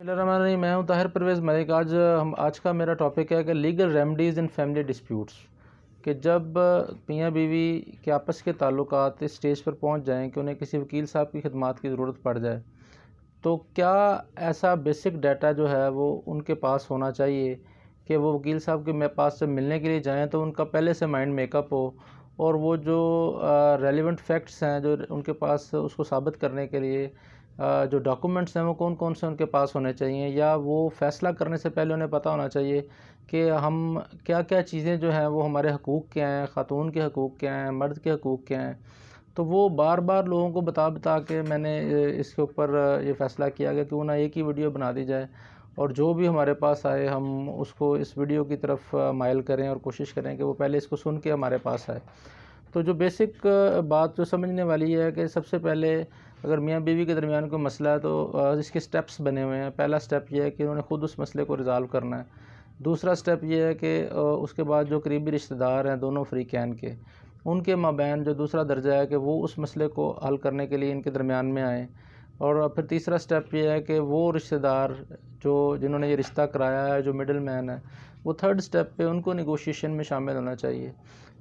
बिस्मिल्लाहिर्रहमानिर्रहीम। मैं हूं ताहिर परवेज़ मलिक। आज का मेरा टॉपिक है कि legal remedies in family disputes. कि जब मियाँ बीवी के आपस के ताल्लुकात इस स्टेज पर पहुंच जाएं कि उन्हें किसी वकील साहब की खिदमात की ज़रूरत पड़ जाए, तो क्या ऐसा बेसिक डाटा जो है वो उनके पास होना चाहिए कि वो वकील साहब के मेरे पास जब मिलने के लिए जाएं तो उनका पहले से माइंड मेकअप हो, और वो जो रेलिवेंट फैक्ट्स हैं जो उनके पास उसको साबित करने के लिए जो डॉक्यूमेंट्स हैं वो कौन कौन से उनके पास होने चाहिए, या वो फ़ैसला करने से पहले उन्हें पता होना चाहिए कि हम क्या क्या चीज़ें जो हैं वो हमारे हकूक़ क्या हैं, ख़ातून के हकूक़ क्या हैं, मर्द के हकूक़ क्या हैं। तो वो बार बार लोगों को बता बता के मैंने इसके ऊपर ये फ़ैसला किया कि क्यों ना एक ही वीडियो बना दी जाए, और जो भी हमारे पास आए हम उसको इस वीडियो की तरफ माइल करें और कोशिश करें कि वो पहले इसको सुन के हमारे पास आए। तो जो बेसिक बात जो समझने वाली है कि सबसे पहले अगर मियाँ बीवी के दरमियान कोई मसला है तो इसके स्टेप्स बने हुए हैं। पहला स्टेप ये है कि उन्होंने ख़ुद उस मसले को रिज़ॉल्व करना है। दूसरा स्टेप ये है कि उसके बाद जो करीबी रिश्तेदार हैं दोनों फ़रीक़ैन के, उनके माबैन जो दूसरा दर्जा है कि वो उस मसले को हल करने के लिए इनके दरमियान में आएँ। और फिर तीसरा स्टेप ये है कि वो रिश्तेदार जिन्होंने ये रिश्ता कराया है, जो मिडल मैन है, वो थर्ड स्टेप पे उनको नेगोशिएशन में शामिल होना चाहिए।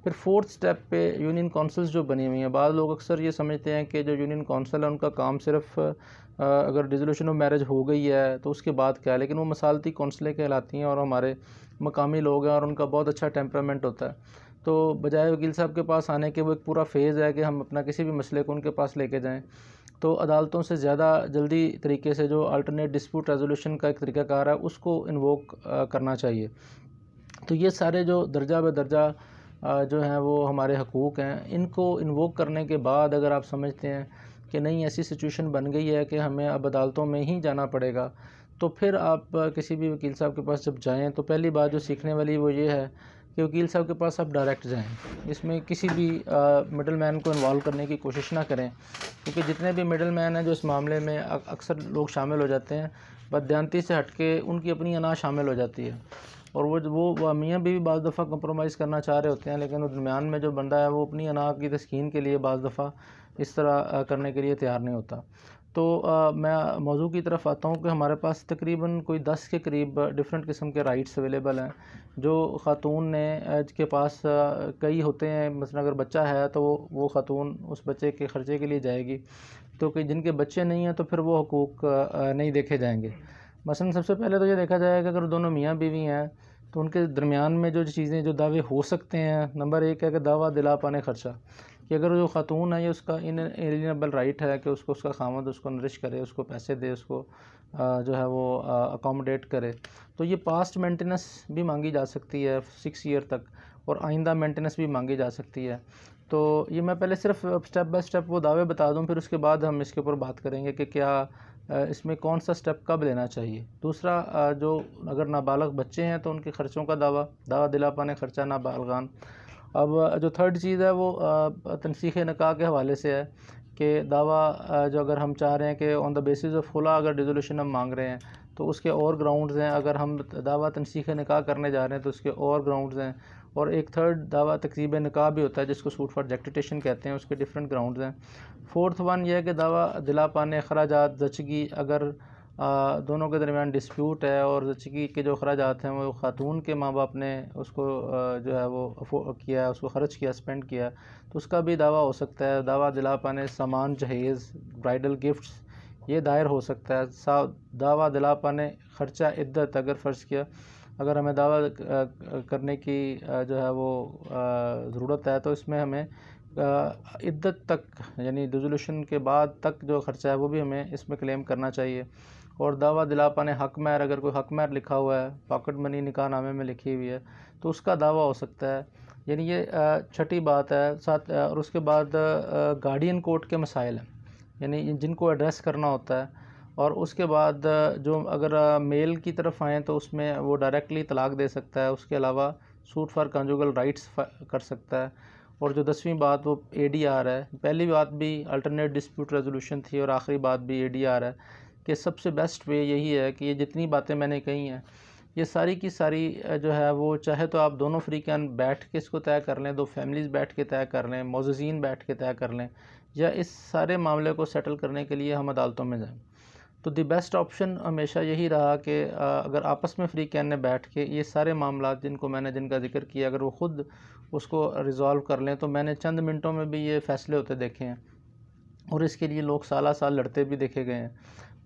फिर फोर्थ स्टेप पे यूनियन काउंसिल्स जो बनी हुई हैं, बाद लोग अक्सर ये समझते हैं कि जो यूनियन काउंसिल है उनका काम सिर्फ अगर डिसोल्यूशन ऑफ मैरिज हो गई है तो उसके बाद क्या है, लेकिन वो मसालती काउंसलें कहलाती हैं और हमारे मकामी लोग हैं और उनका बहुत अच्छा टेम्परामेंट होता है। तो बजाय वकील साहब के पास आने के वो एक पूरा फ़ेज़ है कि हम अपना किसी भी मसले को उनके पास लेके जाएँ, तो अदालतों से ज़्यादा जल्दी तरीके से जो अल्टरनेट डिस्प्यूट रेजोल्यूशन का एक तरीक़ाकार है उसको इन्वोक करना चाहिए। तो ये सारे जो दर्जा ब दर्जा जो हैं वो हमारे हकूक़ हैं, इनको इन्वोक करने के बाद अगर आप समझते हैं कि नहीं ऐसी सिचुएशन बन गई है कि हमें अब अदालतों में ही जाना पड़ेगा, तो फिर आप किसी भी वकील साहब के पास जब जाएँ तो पहली बात जो सीखने वाली वो ये है कि वकील साहब के पास आप डायरेक्ट जाएँ। इसमें किसी भी मिडल मैन को इन्वॉल्व करने की कोशिश ना करें, क्योंकि जितने भी मिडल मैन हैं जो इस मामले में अक्सर लोग शामिल हो जाते हैं, बददियानती से हट के उनकी अपनी अना शामिल हो जाती है, और वो मियाँ बीवी बाज़ दफ़ा कंप्रोमाइज़ करना चाह रहे होते हैं, लेकिन वो दरमियान में जो बंदा है वो अपनी अना की तस्कीन के लिए बाज़ दफ़ा इस तरह करने के लिए तैयार नहीं होता। तो मैं मौजू की तरफ आता हूँ कि हमारे पास तकरीबन कोई 10 के करीब डिफरेंट किस्म के राइट्स अवेलेबल हैं जो ख़ातून ने के पास कई होते हैं। मसलन अगर बच्चा है तो वो ख़ातून उस बच्चे के ख़र्चे के लिए जाएगी, तो कि जिनके बच्चे नहीं हैं तो फिर वो हकूक़ नहीं देखे जाएंगे। मसलन सबसे पहले तो ये देखा जाएगा कि अगर दोनों मियाँ बीवी हैं तो उनके दरमियान में जो चीज़ें जो दावे हो सकते हैं, नंबर एक है कि दावा दिला पाने ख़र्चा, कि अगर जो ख़ातून है ये उसका इनएलिजिबल राइट है कि उसको उसका खामद उसको नरिश करे, उसको पैसे दे, उसको जो है वो अकोमोडेट करे, तो ये पास्ट मेंटेनेंस भी मांगी जा सकती है 6 ईयर तक, और आइंदा मेंटेनेंस भी मांगी जा सकती है। तो ये मैं पहले सिर्फ स्टेप बाय स्टेप वो दावे बता दूं, फिर उसके बाद हम इसके ऊपर बात करेंगे कि क्या इसमें कौन सा स्टेप कब लेना चाहिए। दूसरा, जो अगर नाबालग बच्चे हैं तो उनके ख़र्चों का दावा दिला पाने ख़र्चा नाबालगान। अब जो थर्ड चीज़ है वो तनसीख़ निकाह के हवाले से है कि दावा जो अगर हम चाह रहे हैं कि ऑन द बेसिस ऑफ खुला अगर डिसोल्यूशन हम मांग रहे हैं तो उसके और ग्राउंड्स हैं, अगर हम दावा तनसीख़ निकाह करने जा रहे हैं तो उसके और ग्राउंड्स हैं, और एक थर्ड दावा तकरीब निकाह भी होता है जिसको सूट फॉर जैक्टिटेशन कहते हैं, उसके डिफरेंट ग्राउंड्स हैं। फोर्थ वन ये है कि दावा दिला पाने अखराजात ज़चगी, अगर दोनों के दरमियान डिस्प्यूट है और ज़चगी के जो अखराजात हैं वो ख़ातून के माँ बाप ने उसको जो है वो किया, उसको ख़र्च किया, स्पेंड किया, तो उसका भी दावा हो सकता है। दावा दिला पाने सामान जहेज़, ब्राइडल गिफ्ट्स, ये दायर हो सकता है। दावा दिला पाने ख़र्चा इद्दत, अगर फ़र्ज़ किया अगर हमें दावा करने की जो है वो ज़रूरत है तो इसमें हमें इद्दत तक यानी डिसोल्यूशन के बाद तक जो ख़र्चा है वो भी हमें इसमें क्लेम करना चाहिए। और दावा दिला पाने हक महर, अगर कोई हक महर लिखा हुआ है, पॉकेट मनी निकाह नामे में लिखी हुई है, तो उसका दावा हो सकता है। यानी ये छठी बात है। साथ और उसके बाद गार्डियन कोर्ट के मसाइल हैं, यानी जिनको एड्रेस करना होता है। और उसके बाद जो अगर मेल की तरफ आएँ तो उसमें वो डायरेक्टली तलाक दे सकता है, उसके अलावा सूट फॉर कंजुगल राइट्स कर सकता है। और जो 10वीं बात वो एडीआर है। पहली बात भी अल्टरनेट डिस्प्यूट रेजोल्यूशन थी और आखिरी बात भी एडीआर है, कि सबसे बेस्ट वे यही है कि ये जितनी बातें मैंने कही हैं ये सारी की सारी जो है वो चाहे तो आप दोनों फ़रीक़ैन बैठ के इसको तय कर लें, दो फैमिलीज़ बैठ के तय कर लें, मोअज़्ज़िज़ीन बैठ के तय कर लें, या इस सारे मामले को सेटल करने के लिए हम अदालतों में जाएँ। तो द बेस्ट ऑप्शन हमेशा यही रहा कि अगर आपस में फ्री कैन ने बैठ के ये सारे मामलात जिनका ज़िक्र किया, अगर वो ख़ुद उसको रिज़ॉल्व कर लें, तो मैंने चंद मिनटों में भी ये फ़ैसले होते देखे हैं और इसके लिए लोग साल साल लड़ते भी देखे गए हैं।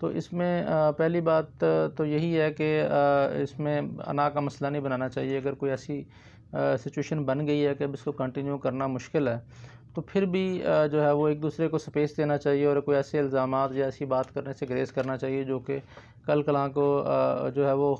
तो इसमें पहली बात तो यही है कि इसमें अना का मसला नहीं बनाना चाहिए। अगर कोई ऐसी सिचुएशन बन गई है कि अब इसको कंटिन्यू करना मुश्किल है, तो फिर भी जो है वो एक दूसरे को स्पेस देना चाहिए और कोई ऐसे इल्ज़ामात या ऐसी बात करने से ग्रेज़ करना चाहिए जो कि कल कलां को जो है वो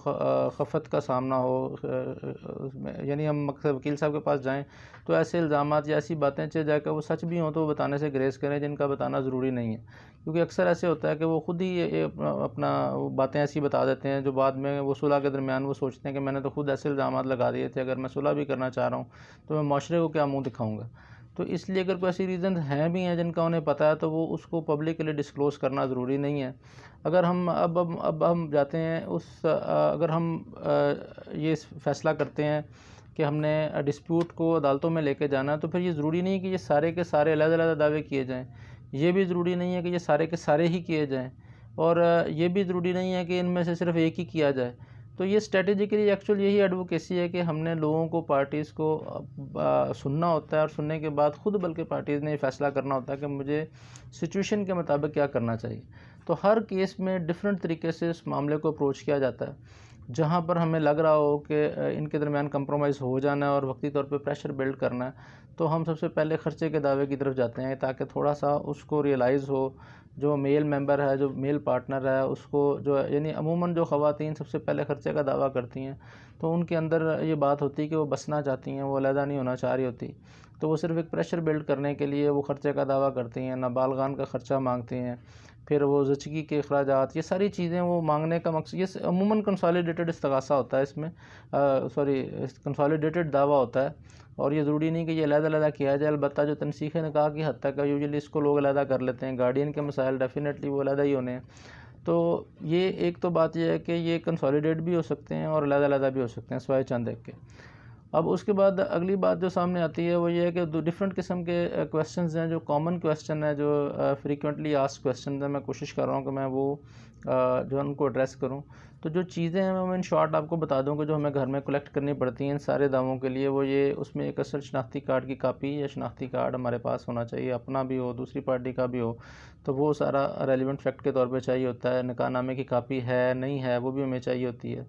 खफ़त का सामना हो। उसमें यानी हम मकसद वकील साहब के पास जाएँ तो ऐसे इल्ज़ामात या ऐसी बातें चाहे जाकर वो सच भी हों तो वो बताने से ग्रेज़ करें, जिनका बताना ज़रूरी नहीं है। क्योंकि अक्सर ऐसे होता है कि वो ख़ुद ही ये अपना बातें ऐसी बता देते हैं जो बाद में वो सुलह के दरमियान वो सोचते हैं कि मैंने तो ख़ुद ऐसे इल्ज़ामात लगा दिए थे, अगर मैं सुलह भी करना चाह रहा हूँ तो मैं माशरे को क्या मुँह दिखाऊँगा। तो इसलिए अगर कोई ऐसी रीज़न हैं भी हैं जिनका उन्हें पता है, तो वो उसको पब्लिकली डिस्क्लोज़ करना ज़रूरी नहीं है। अगर हम अब हम जाते हैं अगर हम ये फ़ैसला करते हैं कि हमने डिस्प्यूट को अदालतों में लेके जाना है, तो फिर ये ज़रूरी नहीं है कि ये सारे के सारे अलग-अलग दावे किए जाएँ। ये भी ज़रूरी नहीं है कि ये सारे के सारे ही किए जाएँ और ये भी ज़रूरी नहीं है कि इनमें से सिर्फ़ एक ही किया जाए। तो ये स्ट्रेटेजिकली एक्चुअल यही एडवोकेसी है कि हमने लोगों को, पार्टीज़ को सुनना होता है और सुनने के बाद ख़ुद बल्कि पार्टीज़ ने ये फ़ैसला करना होता है कि मुझे सिचुएशन के मुताबिक क्या करना चाहिए। तो हर केस में डिफरेंट तरीके से इस मामले को अप्रोच किया जाता है। जहाँ पर हमें लग रहा हो कि इनके दरमियान कंप्रोमाइज़ हो जाना है और वक्ती तौर पे प्रेशर बिल्ड करना है, तो हम सबसे पहले ख़र्चे के दावे की तरफ जाते हैं ताकि थोड़ा-सा उसको रियलाइज़ हो, जो मेल मेंबर है, जो मेल पार्टनर है, उसको जो यानी अमूमन जो ख़वातीन सबसे पहले ख़र्चे का दावा करती हैं, तो उनके अंदर ये बात होती है कि वो बसना चाहती हैं, वो अलहदा नहीं होना चाह रही होती। तो वो सिर्फ़ एक प्रेशर बिल्ड करने के लिए वो ख़र्चे का दावा करती हैं, नाबालगान का ख़र्चा माँगती हैं, फिर वो ज़चगी के अखराजात, ये सारी चीज़ें वो माँगने का मकसद ये अमूमन कंसोलिडेटेड इस्तग़ासा होता है इसमें, कंसोलिडेटेड दावा होता है और ये ज़रूरी नहीं कि ये अलग-अलग किया जाए। अलबत्ता जो तनसीख़ निकाह की हद तक है, यूजुअली इसको लोग अलग कर लेते हैं। गार्डियन के मसाइल डेफ़िनेटली वो अलग ही होने हैं। तो ये एक तो बात ये है कि ये कंसोलिडेट भी हो सकते हैं और अलग-अलग भी हो सकते हैं, सिवाय चंद एक के। अब उसके बाद अगली बात जो सामने आती है वो ये है कि दो डिफरेंट किस्म के क्वेश्चंस हैं, जो कॉमन क्वेश्चन है, जो फ्रीक्वेंटली आस्क्ड क्वेश्चन है, मैं कोशिश कर रहा हूँ कि मैं वो जो है उनको एड्रेस करूँ। तो जो चीज़ें हैं मैं इन शॉर्ट आपको बता दूँ कि जो हमें घर में कलेक्ट करनी पड़ती हैं इन सारे दावों के लिए, वो ये उसमें एक असल शनाख्ती कार्ड की कापी या शनाख्ती कार्ड हमारे पास होना चाहिए, अपना भी हो, दूसरी पार्टी का भी हो, तो वो सारा रेलिवेंट फैक्ट के तौर पे चाहिए होता है। निकाहनामे की कापी है, नहीं है, वो भी हमें चाहिए होती है।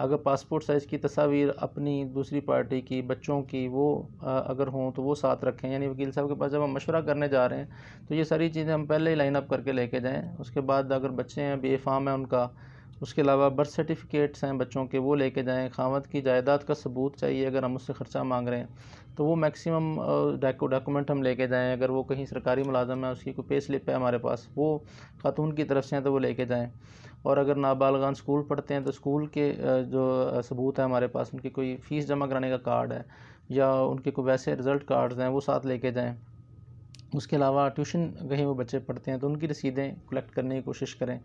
अगर पासपोर्ट साइज़ की तस्वीर अपनी, दूसरी पार्टी की, बच्चों की, वो अगर हों तो वो साथ रखें। यानी वकील साहब के पास जब हम मशवरा करने जा रहे हैं तो ये सारी चीज़ें हम पहले ही लाइन अप करके लेके जाएँ। उसके बाद अगर बच्चे हैं, बेफ़ाम है उनका, उसके अलावा बर्थ सर्टिफ़िकेट्स हैं बच्चों के, वो लेके जाएँ। ख़ावंद की जायदाद का सबूत चाहिए अगर हम उससे ख़र्चा माँग रहे हैं, तो वो मैक्सिमम डॉक्यूमेंट हम लेके जाएँ। अगर वो कहीं सरकारी मुलाज़िम है, उसकी कोई पे स्लिप है हमारे पास, वो ख़ातून की तरफ से हैं तो वो लेके जाएँ। और अगर नाबालगान स्कूल पढ़ते हैं तो स्कूल के जो सबूत है हमारे पास, उनकी कोई फ़ीस जमा कराने का कार्ड है या उनके कोई वैसे रिज़ल्ट कार्ड्स हैं, वो साथ लेके जाएँ। उसके अलावा ट्यूशन कहीं वो बच्चे पढ़ते हैं तो उनकी रसीदें कलेक्ट करने की कोशिश करें।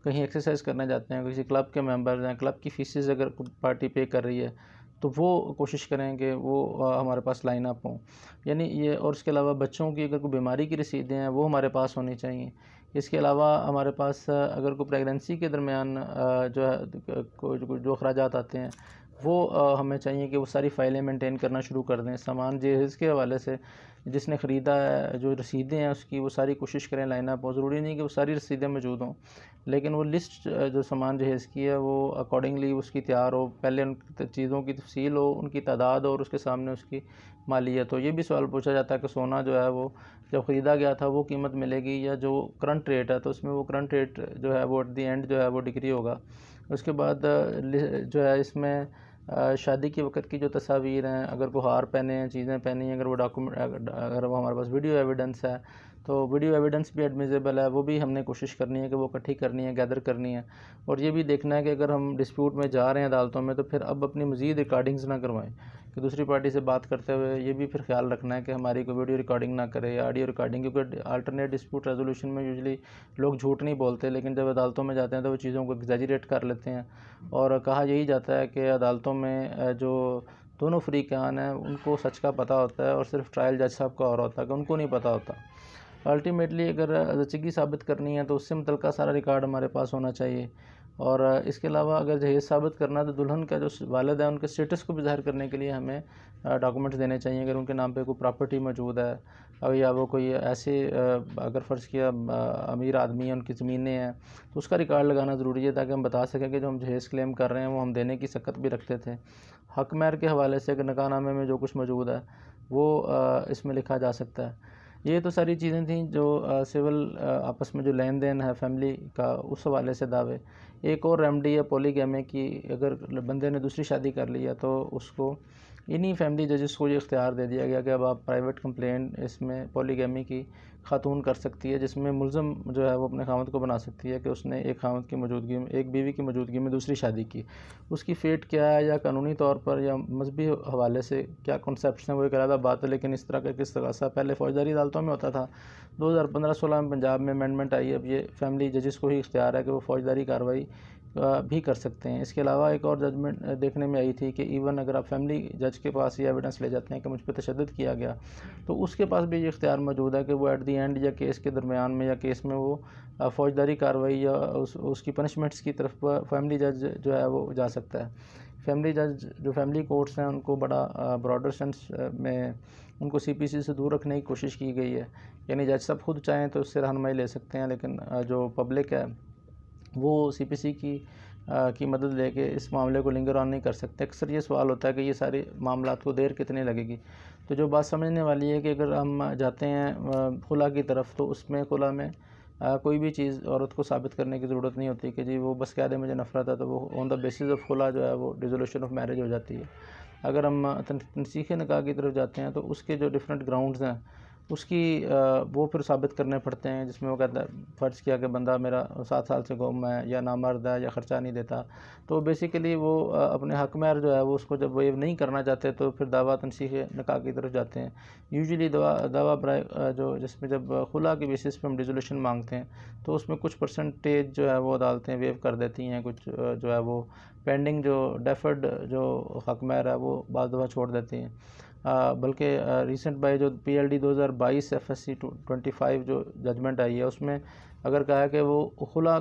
कहीं एक्सरसाइज करने जाते हैं, किसी क्लब के मेंबर्स हैं, क्लब की फ़ीसेस अगर पार्टी पे कर रही है तो वो कोशिश करें कि वो हमारे पास लाइन अप हों। यानी ये, और इसके अलावा बच्चों की अगर कोई बीमारी की रसीदें हैं वो हमारे पास होनी चाहिए। इसके अलावा हमारे पास अगर कोई प्रेगनेंसी के दरमियान जो है जो अखराजात आते हैं वो हमें चाहिए कि वो सारी फ़ाइलें मेंटेन करना शुरू कर दें। सामान जहेज़ के हवाले से जिसने ख़रीदा है, जो रसीदें हैं उसकी, वो सारी कोशिश करें लाइन अप हो। ज़रूरी नहीं कि वो सारी रसीदें मौजूद हों, लेकिन वो लिस्ट जो सामान जहेज़ की है वो अकॉर्डिंगली उसकी तैयार हो। पहले उन चीज़ों की तफ़सील हो, उनकी तादाद हो और उसके सामने उसकी मालियत हो। ये भी सवाल पूछा जाता है कि सोना जो है वो जब ख़रीदा गया था वो कीमत मिलेगी या जो करंट रेट है, तो उसमें वो करंट रेट जो है वो एट द एंड जो है वो डिक्री होगा। उसके बाद जो है इसमें शादी के वक़्त की जो तस्वीर हैं, अगर वो हार पहने हैं, चीज़ें पहनी हैं, अगर वो अगर वो हमारे पास वीडियो एविडेंस है तो वीडियो एविडेंस भी एडमिसिबल है, वो भी हमने कोशिश करनी है कि वो इकट्ठी करनी है, गैदर करनी है। और ये भी देखना है कि अगर हम डिस्प्यूट में जा रहे हैं अदालतों में तो फिर अब अपनी मज़ीद रिकॉर्डिंग्स ना करवाएँ, कि दूसरी पार्टी से बात करते हुए ये भी फिर ख्याल रखना है कि हमारी कोई वीडियो रिकॉर्डिंग ना करे या ऑडियो रिकॉर्डिंग, क्योंकि अल्टरनेट डिस्प्यूट रेजोल्यूशन में यूजुअली लोग झूठ नहीं बोलते, लेकिन जब अदालतों में जाते हैं तो वो चीज़ों को एग्जैजरेट कर लेते हैं। और कहा यही जाता है कि अदालतों में जो दोनों फ़रीक़ान हैं उनको सच का पता होता है और सिर्फ ट्रायल जज साहब का और होता है कि उनको नहीं पता होता। अल्टीमेटली अगर रचीगी साबित करनी है तो उससे मुतल्लिक़ सारा रिकॉर्ड हमारे पास होना चाहिए। और इसके अलावा अगर जहेज़ साबित करना है तो दुल्हन का जो वालिद है उनके स्टेटस को भी ज़ाहिर करने के लिए हमें डॉक्यूमेंट्स देने चाहिए। अगर उनके नाम पे कोई प्रॉपर्टी मौजूद है और या वो कोई ऐसे अगर फ़र्ज़ किया अमीर आदमी है, उनकी ज़मीनें हैं, तो उसका रिकॉर्ड लगाना ज़रूरी है ताकि हम बता सकें कि जो हम जहेज़ क्लेम कर रहे हैं वो हम देने की सकत भी रखते थे। हक महर के हवाले से अगर निकाहनामे में जो कुछ मौजूद है वो इसमें लिखा जा सकता है। ये तो सारी चीज़ें थी जो सिविल आपस में जो लेन देन है फैमिली का, उस हवाले से दावे। एक और रेमेडी है पॉलीगैमी की। अगर बंदे ने दूसरी शादी कर ली है तो उसको इन्हीं फैमिली जजेस को ये इख्तियार दे दिया गया कि अब आप प्राइवेट कंप्लेंट इसमें पॉलीगैमी की खातून कर सकती है, जिसमें मुल्ज़म जो है वो अपने खामद को बना सकती है कि उसने एक खामद की मौजूदगी में, एक बीवी की मौजूदगी में दूसरी शादी की। उसकी फ़ेट क्या है या कानूनी तौर पर या मजहबी हवाले से क्या कॉन्सेप्ट्स हैं वो एक अलग बात है, लेकिन इस तरह का किस तरह सा पहले फ़ौजदारी अदालतों में होता था। 2015-16 में पंजाब में अमेंडमेंट आई है। अब ये फैमिली जजेस को ही इख्तियार है कि वो फ़ौजदारी कार्रवाई भी कर सकते हैं। इसके अलावा एक और जजमेंट देखने में आई थी कि इवन अगर आप फैमिली जज के पास ये एविडेंस ले जाते हैं कि मुझ पे तशद्दुद किया गया, तो उसके पास भी ये इख्तियार मौजूद है कि वो एट द एंड या केस के दरमियान में या केस में वो फ़ौजदारी कार्रवाई या उसकी पनिशमेंट्स की तरफ फैमिली जज जो है वो जा सकता है। फैमिली जज जो फैमिली कोर्ट्स हैं उनको बड़ा ब्रॉडर सेंस में उनको सीपीसी से दूर रखने की कोशिश की गई है। यानी जज साहब खुद चाहें तो उससे रहनुमाई ले सकते हैं, लेकिन जो पब्लिक है वो सीपीसी की मदद लेके इस मामले को लिंगर ऑन नहीं कर सकते। अक्सर ये सवाल होता है कि ये सारे मामलात को देर कितनी लगेगी। तो जो बात समझने वाली है कि अगर हम जाते हैं खुला की तरफ, तो उसमें खुला में कोई भी चीज़ औरत को साबित करने की ज़रूरत नहीं होती कि जी वो बस कह दे मुझे नफ़रत है, तो वो ऑन द बेसिस ऑफ खुला जो है वो डिसोल्यूशन ऑफ मैरिज हो जाती है। अगर हम तनसीख़ निकाह की तरफ जाते हैं तो उसके जो डिफरेंट ग्राउंड्स हैं उसकी वो फिर साबित करने पड़ते हैं, जिसमें वो कहता है फ़र्ज़ किया कि बंदा मेरा 7 साल से गुम है या नामर्द है या ख़र्चा नहीं देता, तो बेसिकली वो अपने हक़ महर जो है वो उसको जब वेव नहीं करना चाहते तो फिर दावा तनसीख़ निकाह की तरफ जाते हैं। यूजुअली दावा बराए जो जिसमें जब खुला की बेसिस पे हम डिसोल्यूशन मांगते हैं तो उसमें कुछ परसेंटेज जो है वो अदालतें वेव कर देती हैं, कुछ जो है वो पेंडिंग जो डेफर्ड जो हक़ महर है वो बाद दफ़ा छोड़ देती हैं। बल्कि रिसेंट बाई जो पीएलडी 2022 एफएससी 25 जो जजमेंट आई है उसमें अगर कहा है कि वो खुला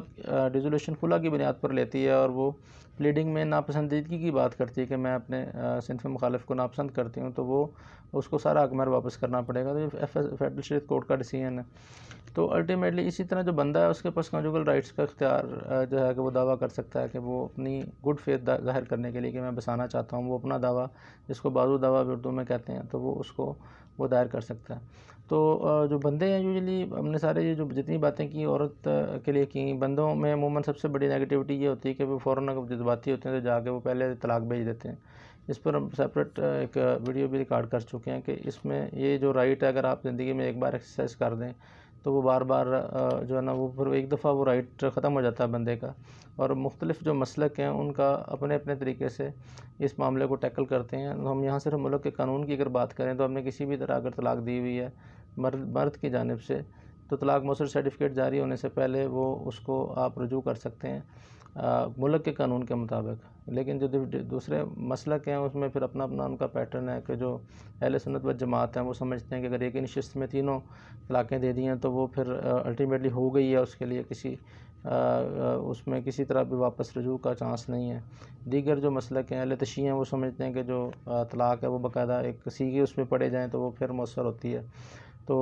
डिसोल्यूशन खुला की बुनियाद पर लेती है और वो प्लीडिंग में नापसंदीदगी की बात करती है कि मैं अपने सिनफ मुखालिफ को नापसंद करती हूँ, तो वो उसको सारा हक़ महर वापस करना पड़ेगा। तो ये फेडरल स्टेट कोर्ट का डिसीजन है। तो अल्टीमेटली इसी तरह जो बंदा है उसके पास कंजुगल राइट्स का इख्तियार जो है कि वो दावा कर सकता है कि वो अपनी गुड फेथ ज़ाहिर करने के लिए कि मैं बसाना चाहता हूँ, वो अपना दावा जिसको बाज़ू दावा भी उर्दू में कहते हैं, तो वो उसको वो दायर कर सकता है। तो जो बंदे हैं यूजुअली हमने सारे ये जो जितनी बातें की औरत के लिए की, बंदों में अमूमन सबसे बड़ी नेगेटिविटी ये होती है कि वो फ़ौरन अगर जज्बाती होते हैं तो जाके वो पहले तलाक भेज देते हैं। इस पर हम सेपरेट एक वीडियो भी रिकॉर्ड कर चुके हैं कि इसमें ये जो राइट है अगर आप ज़िंदगी में एक बार एक्सरसाइज कर दें तो वो बार बार जो है ना वो फिर एक दफ़ा वो राइट ख़त्म हो जाता है बंदे का। और मुख्तलिफ़ जो मसलक हैं उनका अपने अपने तरीके से इस मामले को टैकल करते हैं। हम यहाँ सिर्फ मुल्क के कानून की अगर बात करें तो हमने किसी भी तरह अगर तलाक दी हुई है मर्द की जानिब से, तो तलाक मौसूल सर्टिफिकेट जारी होने से पहले वो उसको आप रुजू कर सकते हैं मुल्क के कानून के मुताबिक। लेकिन जो दूसरे मसलक हैं उसमें फिर अपना अपना उनका पैटर्न है कि जो अहले सुन्नत व जमात हैं वो समझते हैं कि अगर एक ही नशिस्त में तीनों तलाक़ें दे दी हैं तो वो फिर अल्टीमेटली हो गई है, उसके लिए किसी उसमें किसी तरह भी वापस रुजू का चांस नहीं है। दीगर जो मसलक हैं अहले तशय्युअ हैं वो समझते हैं कि जो तलाक़ है वो बाकायदा एक सीगे उसमें पढ़े जाएँ तो वो फिर मौसर होती है। तो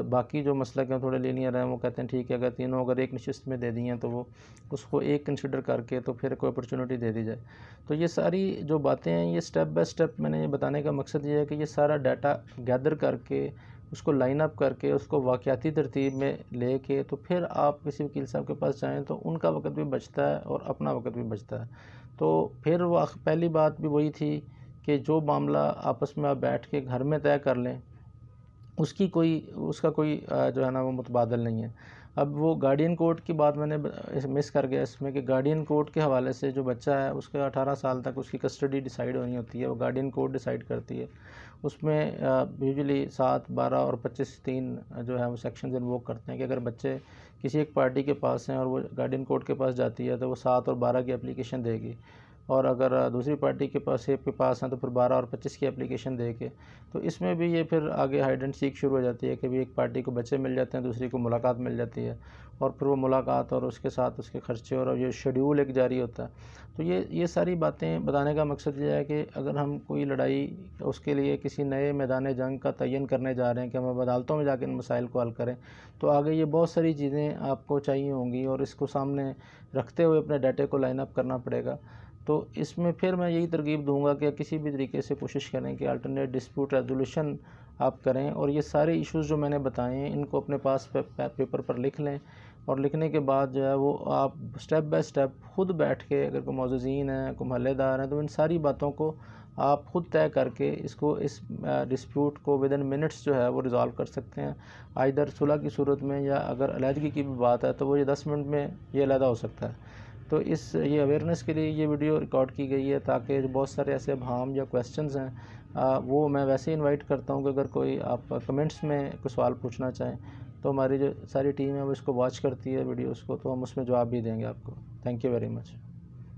बाकी जो मसलक हैं थोड़े लीनियर हैं, वो कहते हैं ठीक है अगर तीनों अगर एक नशिस्त में दे दी हैं तो वो उसको एक कंसिडर करके तो फिर कोई अपॉर्चुनिटी दे दी जाए। तो ये सारी जो बातें हैं ये स्टेप बाय स्टेप मैंने ये बताने का मकसद ये है कि ये सारा डाटा गैदर करके उसको लाइन अप करके उसको वाक़याती तरतीब में लेके तो फिर आप किसी वकील साहब के पास जाएँ तो उनका वक़्त भी बचता है और अपना वक़्त भी बचता है। तो फिर वो पहली बात भी वही थी कि जो मामला आपस में आप बैठ के घर में तय कर लें उसका कोई जो है ना वो मुतबादल नहीं है। अब वो गार्डियन कोर्ट की बात मैंने मिस कर गया इसमें कि गार्डियन कोर्ट के हवाले से जो बच्चा है उसके 18 साल तक उसकी कस्टडी डिसाइड होनी होती है, वो गार्डियन कोर्ट डिसाइड करती है। उसमें यूजुअली 7, 12 और 25 3 जो है वो सेक्शंस इन्वोक करते हैं कि अगर बच्चे किसी एक पार्टी के पास हैं और वो गार्डियन कोर्ट के पास जाती है तो वो 7 और 12 की एप्लीकेशन देगी। और अगर दूसरी पार्टी के पास एक के पास हैं तो फिर 12 और 25 की एप्लीकेशन दे के, तो इसमें भी ये फिर आगे हाइड एंड सीक शुरू हो जाती है कि भी एक पार्टी को बच्चे मिल जाते हैं, दूसरी को मुलाकात मिल जाती है, और फिर वो मुलाकात और उसके साथ उसके खर्चे और ये शेड्यूल एक जारी होता है। तो ये सारी बातें बताने का मकसद ये है कि अगर हम कोई लड़ाई उसके लिए किसी नए मैदान जंग का तयन करने जा रहे हैं कि हम अब अदालतों में जाकर इन मसाइल को हल करें, तो आगे ये बहुत सारी चीज़ें आपको चाहिए होंगी और इसको सामने रखते हुए अपने डाटे को लाइन अप करना पड़ेगा। तो इसमें फिर मैं यही तरगीब दूंगा कि किसी भी तरीके से कोशिश करें कि अल्टरनेट डिस्प्यूट रेजोल्यूशन आप करें, और ये सारे इश्यूज़ जो मैंने बताए हैं इनको अपने पास पेपर पर लिख लें, और लिखने के बाद जो है वो आप स्टेप बाय स्टेप खुद बैठ के, अगर कोई मौजूदीन हैं, कोई महल्लेदार हैं, तो इन सारी बातों को आप खुद तय करके इसको इस डिस्प्यूट को विद इन मिनट्स जो है वो रिज़ॉल्व कर सकते हैं, आइदर सुलह की सूरत में, या अगर अलहदगी की भी बात है तो वो ये 10 मिनट में ये अलहदा हो सकता है। तो ये अवेयरनेस के लिए ये वीडियो रिकॉर्ड की गई है, ताकि बहुत सारे ऐसे अभाम या क्वेश्चंस हैं वो मैं वैसे ही इनवाइट करता हूँ कि अगर कोई आप कमेंट्स में कोई सवाल पूछना चाहें तो हमारी जो सारी टीम है वो इसको वॉच करती है वीडियोज़ को, तो हम उसमें जवाब भी देंगे आपको। Thank you very much.